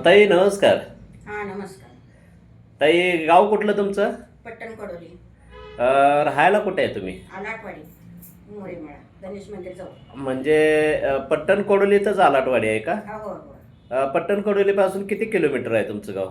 ताई नमस्कार. हा नमस्कार. ताई गाव कुठलं तुमचं? पट्टण कडोली. राहायला कुठे आहे तुम्ही? आलाटवाडी. मोरेमळा गणेश मंदिर जवळ. म्हणजे पट्टण कोडोलीतच आलाटवाडी आहे का? हा हो हो. पट्टण कोडोलीपासून किती किलोमीटर आहे तुमचं गाव?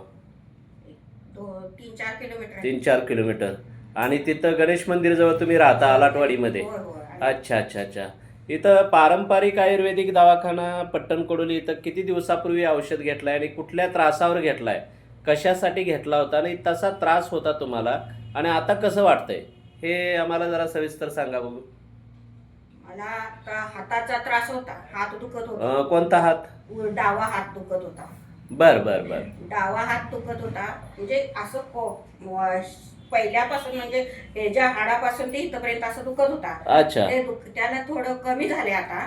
3-4 किलोमीटर आहे. 3-4 किलोमीटर. आणि तिथं गणेश मंदिर जवळ तुम्ही राहता आलाटवाडीमध्ये? हो हो. अच्छा अच्छा अच्छा. इथं पारंपरिक आयुर्वेदिक दवाखाना पट्टण कोडोली इथं किती दिवसापूर्वी औषध घेतलाय आणि कुठल्या त्रासावर घेतलाय, कशासाठी घेतला होता आणि तसा त्रास होता तुम्हाला आणि आता कसं वाटतंय हे आम्हाला जरा सविस्तर सांगा बघू. मला आता हाताचा त्रास होता. हात दुखत होता. कोणता हात? डावा हात दुखत होता. बर बर बर. डावा हात दुखत होता. म्हणजे असं पहिल्यापासून म्हणजे ह्याच्या हाडापासून ते इथपर्यंत असं दुखत होता. अच्छा. ते त्याला थोडं कमी झाले आता.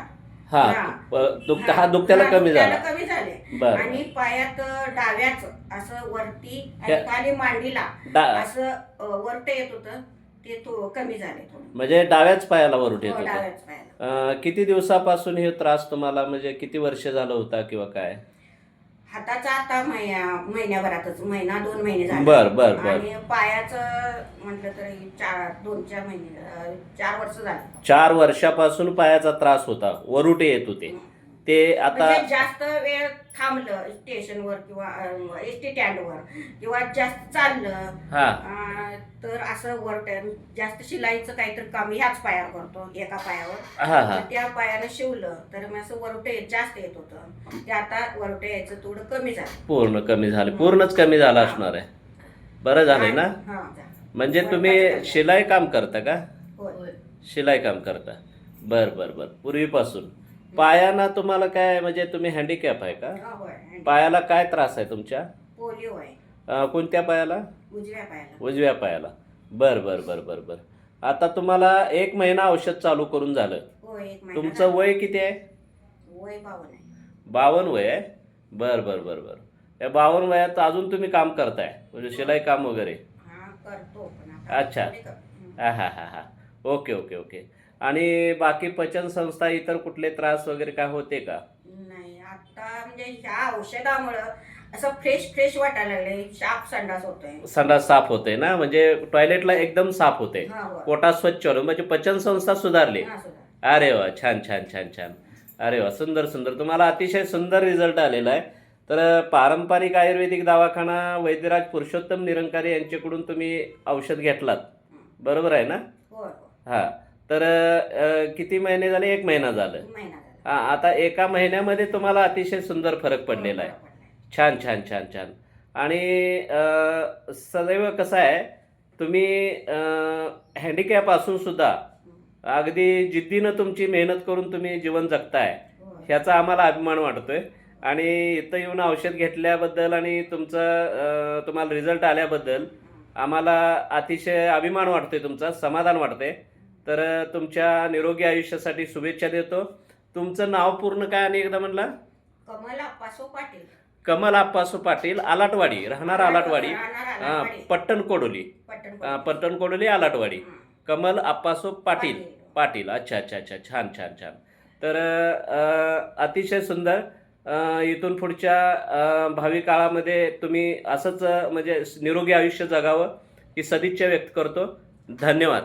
हा. हा दुखत्याला कमी झाला. कमी झाले. बर. आणि पायात डाव्याच असं वरती आणि खाली मांडीला असं वरट येत होतं. ते कमी झाले थोडं. म्हणजे डाव्याच पायाला वरट येत होतं. डाव्याच पायाला. किती दिवसापासून हे त्रास तुम्हाला, म्हणजे किती वर्ष झालं होता किंवा काय? हाताचा आता महिन्याभरातच 1-2 महिने झाले. बर बर बर. आणि पायाचं म्हटलं तर 2-4 महिने 4 वर्ष झाले. 4 वर्षापासून पायाचा त्रास होता, वरुटे येत होते. ते आता म्हणजे जास्त वेळ थांबलं स्टेशनवर किंवा एसटी स्टँडवर किंवा जास्त चाललं तर असं वरट जास्त शिलाईचं काहीतरी काम ह्याच पायावर करतो एका पायावर. त्या पायानं शिवलं तर मग असं वरटे जास्त येत होतं. ते आता वरटे यायचं थोडं कमी झालं. पूर्ण कमी झालं, पूर्णच कमी झालं असणार आहे. बरं झालंय ना? म्हणजे तुम्ही शिलाई काम करता का? शिलाई काम करता. बर बर बर. पूर्वीपासून पायाना तुम्हाला काय, म्हणजे तुम्ही हँडिकॅप आहे का? पायाला काय त्रास आहे तुमच्या? पोलिओ आहे. कोणत्या पायाला? उजव्या पायाला. उजव्या पायाला. बर बर बर बर बर. आता तुम्हाला 1 महिना औषध चालू करून झालं. तुमचं वय किती आहे? वय 52 आहे. 52 वय आहे. बर बर बर बर. या 52 वयात अजून तुम्ही काम करताय, म्हणजे शिलाई काम वगैरे? करतो. अच्छा. हा हा हा हा. Okay okay okay. आणि बाकी पचन संस्था इतर कुठले त्रास वगैरे काय होते का? नाही आता म्हणजे ह्या औषधामुळं असं फ्रेश फ्रेश वाटायला लागले. संडास होतोय. संडास साफ होते ना, म्हणजे टॉयलेटला एकदम साफ होते. पोटात स्वच्छ होतं, म्हणजे पचन संस्था सुधारली. अरे वा, छान छान छान छान. अरे वा, सुंदर सुंदर. तुम्हाला अतिशय सुंदर रिझल्ट आलेला आहे. तर पारंपरिक आयुर्वेदिक दवाखाना वैद्यराज पुरुषोत्तम निरंकारी यांच्याकडून तुम्ही औषध घेतलात, बरोबर आहे ना? हा. तर किती महिने झाले? 1 महिना झालं. हा. आता 1 महिन्यामध्ये तुम्हाला अतिशय सुंदर फरक पडलेला आहे. छान छान छान छान. आणि सदैव कसं आहे, तुम्ही हँडिकॅप असून सुद्धा अगदी जिद्दीनं तुमची मेहनत करून तुम्ही जीवन जगताय, ह्याचा आम्हाला अभिमान वाटतोय. आणि इथं येऊन औषध घेतल्याबद्दल आणि तुम्हाला रिझल्ट आल्याबद्दल आम्हाला अतिशय अभिमान वाटतोय, तुमचा समाधान वाटतंय. तर तुमच्या निरोगी आयुष्यासाठी शुभेच्छा देतो. तुमचं नाव पूर्ण काय आणि एकदा म्हणला? कमल आप्पासो पाटील. कमल आप्पासो पाटील, आलाटवाडी, राहणार आलाटवाडी, पट्टण कोडोली. पट्टण कोडोली, आलाटवाडी. कमल आप्पासो पाटील पाटील. अच्छा अच्छा अच्छा. छान छान छान. तर अतिशय सुंदर. इथून पुढच्या भावी काळामध्ये तुम्ही असंच म्हणजे निरोगी आयुष्य जगावं ही सदिच्छा व्यक्त करतो. धन्यवाद.